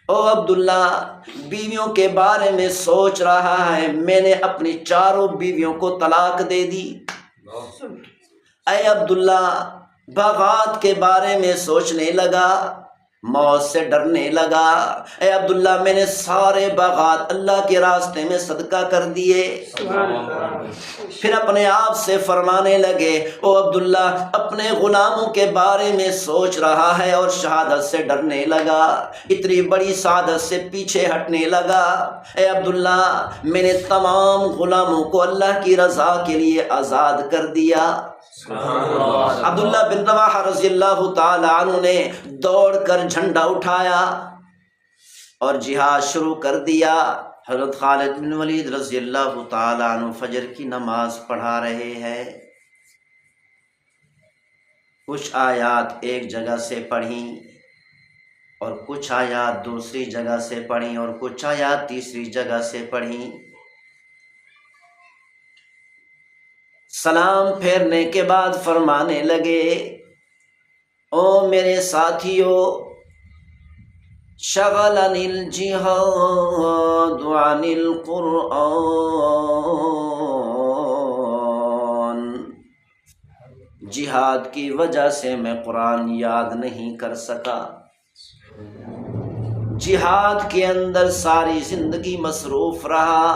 او عبداللہ بیویوں کے بارے میں سوچ رہا ہے، میں نے اپنی چاروں بیویوں کو طلاق دے دی۔ اے عبداللہ باغات کے بارے میں سوچنے لگا، موت سے ڈرنے لگا۔ اے عبداللہ میں نے سارے باغات اللہ کے راستے میں صدقہ کر دیے۔ پھر اپنے آپ سے فرمانے لگے، او عبداللہ اپنے غلاموں کے بارے میں سوچ رہا ہے اور شہادت سے ڈرنے لگا، اتنی بڑی سعادت سے پیچھے ہٹنے لگا۔ اے عبداللہ میں نے تمام غلاموں کو اللہ کی رضا کے لیے آزاد کر دیا۔ عبداللہ بن رواحہ رضی اللہ تعالی عنہ نے دوڑ کر جھنڈا اٹھایا اور جہاد شروع کر دیا۔ حضرت خالد بن ولید رضی اللہ تعالی عنہ فجر کی نماز پڑھا رہے ہیں۔ کچھ آیات ایک جگہ سے پڑھیں اور کچھ آیات دوسری جگہ سے پڑھیں اور کچھ آیات تیسری جگہ سے پڑھیں۔ سلام پھیرنے کے بعد فرمانے لگے، او میرے ساتھیو، شغلنی الجہاد عن القرآن، جہاد کی وجہ سے میں قرآن یاد نہیں کر سکا۔ جہاد کے اندر ساری زندگی مصروف رہا،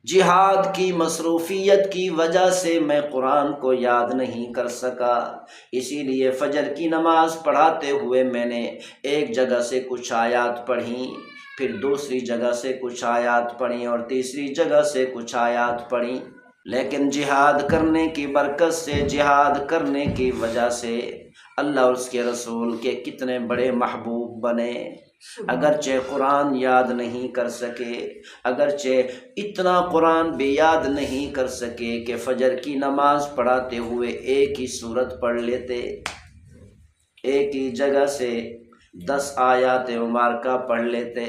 جہاد کی مصروفیت کی وجہ سے میں قرآن کو یاد نہیں کر سکا، اسی لیے فجر کی نماز پڑھاتے ہوئے میں نے ایک جگہ سے کچھ آیات پڑھیں، پھر دوسری جگہ سے کچھ آیات پڑھیں اور تیسری جگہ سے کچھ آیات پڑھیں، لیکن جہاد کرنے کی برکت سے، جہاد کرنے کی وجہ سے اللہ اور اس کے رسول کے کتنے بڑے محبوب بنے۔ اگرچہ قرآن یاد نہیں کر سکے، اگرچہ اتنا قرآن بھی یاد نہیں کر سکے کہ فجر کی نماز پڑھاتے ہوئے ایک ہی سورت پڑھ لیتے، ایک ہی جگہ سے 10 آیات مبارکہ پڑھ لیتے،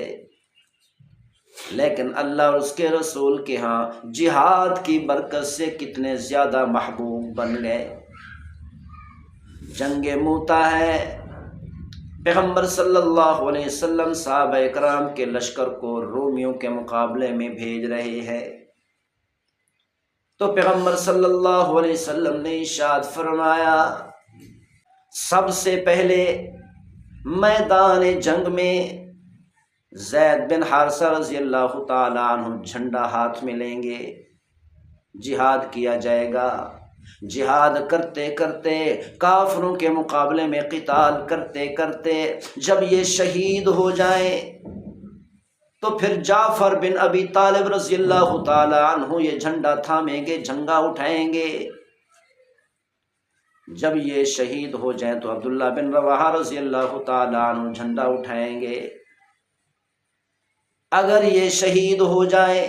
لیکن اللہ اور اس کے رسول کے ہاں جہاد کی برکت سے کتنے زیادہ محبوب بن گئے۔ جنگ موتا ہے، پیغمبر صلی اللہ علیہ وسلم صحابہ کرام کے لشکر کو رومیوں کے مقابلے میں بھیج رہے ہیں، تو پیغمبر صلی اللہ علیہ وسلم نے ارشاد فرمایا، سب سے پہلے میدان جنگ میں زید بن حارثہ رضی اللہ تعالی عنہ جھنڈا ہاتھ میں لیں گے، جہاد کیا جائے گا۔ جہاد کرتے کرتے، کافروں کے مقابلے میں قتال کرتے کرتے جب یہ شہید ہو جائیں تو پھر جعفر بن ابی طالب رضی اللہ تعالی عنہ یہ جھنڈا تھامیں گے، جھنڈا اٹھائیں گے۔ جب یہ شہید ہو جائیں تو عبداللہ بن رواحہ رضی اللہ تعالی عنہ جھنڈا اٹھائیں گے۔ اگر یہ شہید ہو جائے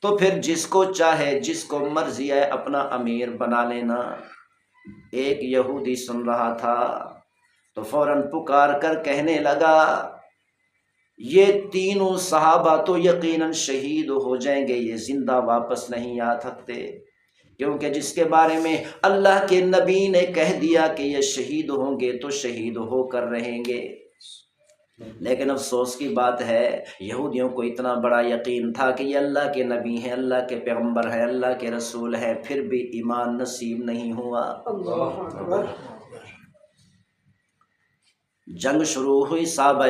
تو پھر جس کو چاہے، جس کو مرضی ہے اپنا امیر بنا لینا۔ ایک یہودی سن رہا تھا تو فوراً پکار کر کہنے لگا، یہ تینوں صحابہ تو یقیناً شہید ہو جائیں گے، یہ زندہ واپس نہیں آ سکتے، کیونکہ جس کے بارے میں اللہ کے نبی نے کہہ دیا کہ یہ شہید ہوں گے تو شہید ہو کر رہیں گے۔ لیکن افسوس کی بات ہے، یہودیوں کو اتنا بڑا یقین تھا کہ یہ اللہ کے نبی ہیں، اللہ کے پیغمبر ہیں، اللہ کے رسول ہیں، پھر بھی ایمان نصیب نہیں ہوا۔ جنگ شروع ہوئی، صحابہ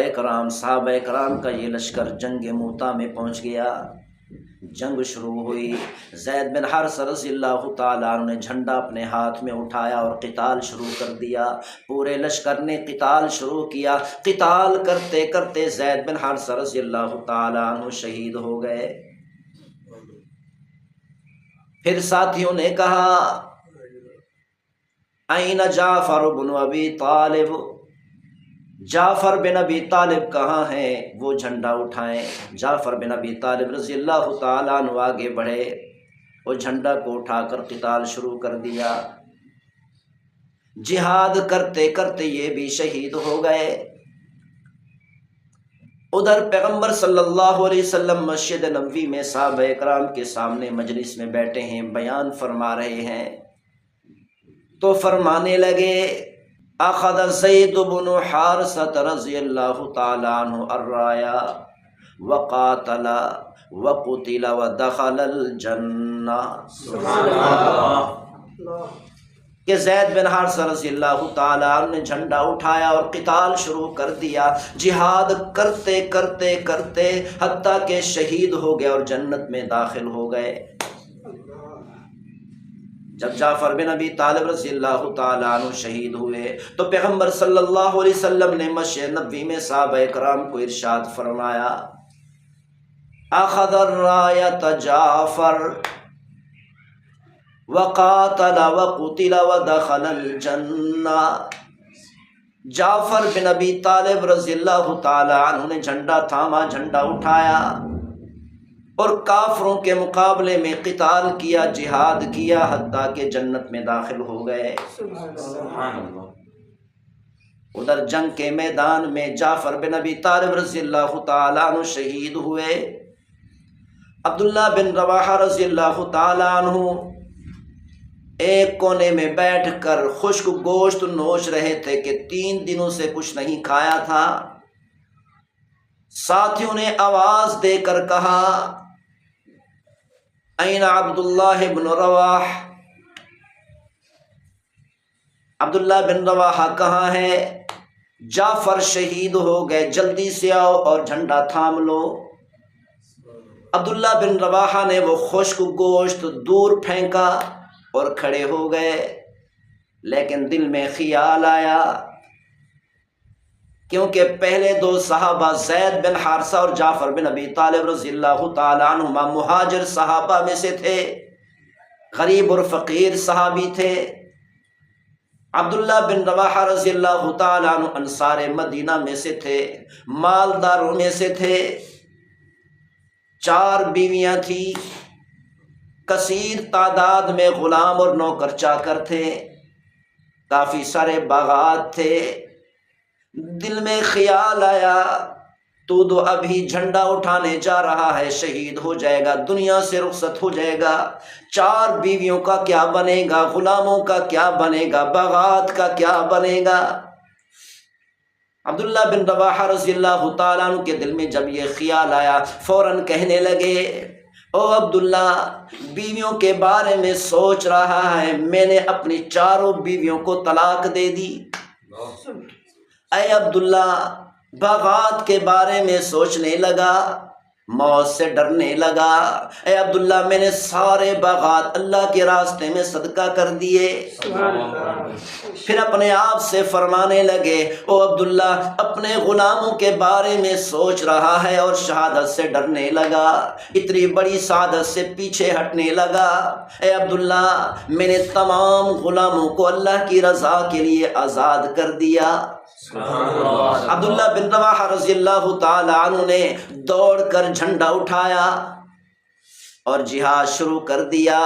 کرام کا یہ لشکر جنگ موتا میں پہنچ گیا۔ جنگ شروع ہوئی، زید بن حارثہ رضی اللہ تعالیٰ عنہ نے جھنڈا اپنے ہاتھ میں اٹھایا اور قتال شروع کر دیا۔ پورے لشکر نے قتال شروع کیا، قتال کرتے کرتے زید بن حارثہ رضی اللہ تعالیٰ عنہ شہید ہو گئے۔ پھر ساتھیوں نے کہا، این جعفر بن ابی طالب، جعفر بن ابی طالب کہاں ہیں؟ وہ جھنڈا اٹھائیں۔ جعفر بن ابی طالب رضی اللہ تعالیٰ عنہ آگے بڑھے، وہ جھنڈا کو اٹھا کر قتال شروع کر دیا۔ جہاد کرتے کرتے یہ بھی شہید ہو گئے۔ ادھر پیغمبر صلی اللہ علیہ وسلم مسجد نبوی میں صحابہ کرام کے سامنے مجلس میں بیٹھے ہیں، بیان فرما رہے ہیں، تو فرمانے لگے، اخذ زید بن حارثۃ رضی اللہ تعالی عنہ الرایا وقاتل وقتل ودخل الجنہ. سبحان اللہ. کہ زید بن حارثہ رضی اللہ تعالیٰ عنہ نے جھنڈا اٹھایا اور قتال شروع کر دیا، جہاد کرتے کرتے کرتے حتیٰ کہ شہید ہو گئے اور جنت میں داخل ہو گئے. جب جعفر بن ابی طالب رضی اللہ تعالیٰ عنہ شہید ہوئے تو پیغمبر صلی اللہ علیہ وسلم نے مسجد نبوی میں صحابہ کرام کو ارشاد فرمایا، اخذ الرایۃ جعفر وقاتل وقتل ودخل الجنہ. جعفر بن ابی طالب رضی اللہ تعالی عنہ نے جھنڈا تھاما، جھنڈا اٹھایا اور کافروں کے مقابلے میں قتال کیا، جہاد کیا، حتیٰ کہ جنت میں داخل ہو گئے. سبحان اللہ. ادھر جنگ کے میدان میں جعفر بن ابی طالب رضی اللہ تعالی عنہ شہید ہوئے. عبداللہ بن رواحہ رضی اللہ تعالی عنہ ایک کونے میں بیٹھ کر خشک گوشت نوچ رہے تھے کہ 3 دنوں سے کچھ نہیں کھایا تھا. ساتھیوں نے آواز دے کر کہا، این عبداللہ بن رواح، عبداللہ بن رواحہ کہاں ہے؟ جعفر شہید ہو گئے، جلدی سے آؤ اور جھنڈا تھام لو. عبداللہ بن رواحہ نے وہ خشک گوشت دور پھینکا اور کھڑے ہو گئے، لیکن دل میں خیال آیا، کیونکہ پہلے 2 صحابہ زید بن حارثہ اور جعفر بن ابی طالب رضی اللہ تعالی عنہما مہاجر صحابہ میں سے تھے، غریب اور فقیر صحابی تھے. عبداللہ بن رواحہ رضی اللہ تعالی عنہ انصار مدینہ میں سے تھے، مالداروں میں سے تھے، 4 بیویاں تھیں، کثیر تعداد میں غلام اور نوکر چاکر تھے، کافی سارے باغات تھے. دل میں خیال آیا، تو ابھی جھنڈا اٹھانے جا رہا ہے، شہید ہو جائے گا، دنیا سے رخصت ہو جائے گا، 4 بیویوں کا کیا بنے گا، غلاموں کا کیا بنے گا، باغات کا کیا بنے گا. عبداللہ بن رواحہ رضی اللہ تعالیٰ عنہ کے دل میں جب یہ خیال آیا، فوراً کہنے لگے، او عبداللہ، بیویوں کے بارے میں سوچ رہا ہے، میں نے اپنی 4 بیویوں کو طلاق دے دی. اے عبداللہ، باغات کے بارے میں سوچنے لگا، موت سے ڈرنے لگا. اے عبداللہ، میں نے سارے باغات اللہ کے راستے میں صدقہ کر دیے. پھر اپنے آپ سے فرمانے لگے، او عبداللہ، اپنے غلاموں کے بارے میں سوچ رہا ہے اور شہادت سے ڈرنے لگا، اتنی بڑی سعادت سے پیچھے ہٹنے لگا. اے عبداللہ، میں نے تمام غلاموں کو اللہ کی رضا کے لیے آزاد کر دیا. عبداللہ بن رواحہ رضی اللہ تعالی عنہ نے دوڑ کر جھنڈا اٹھایا اور جہاد شروع کر دیا.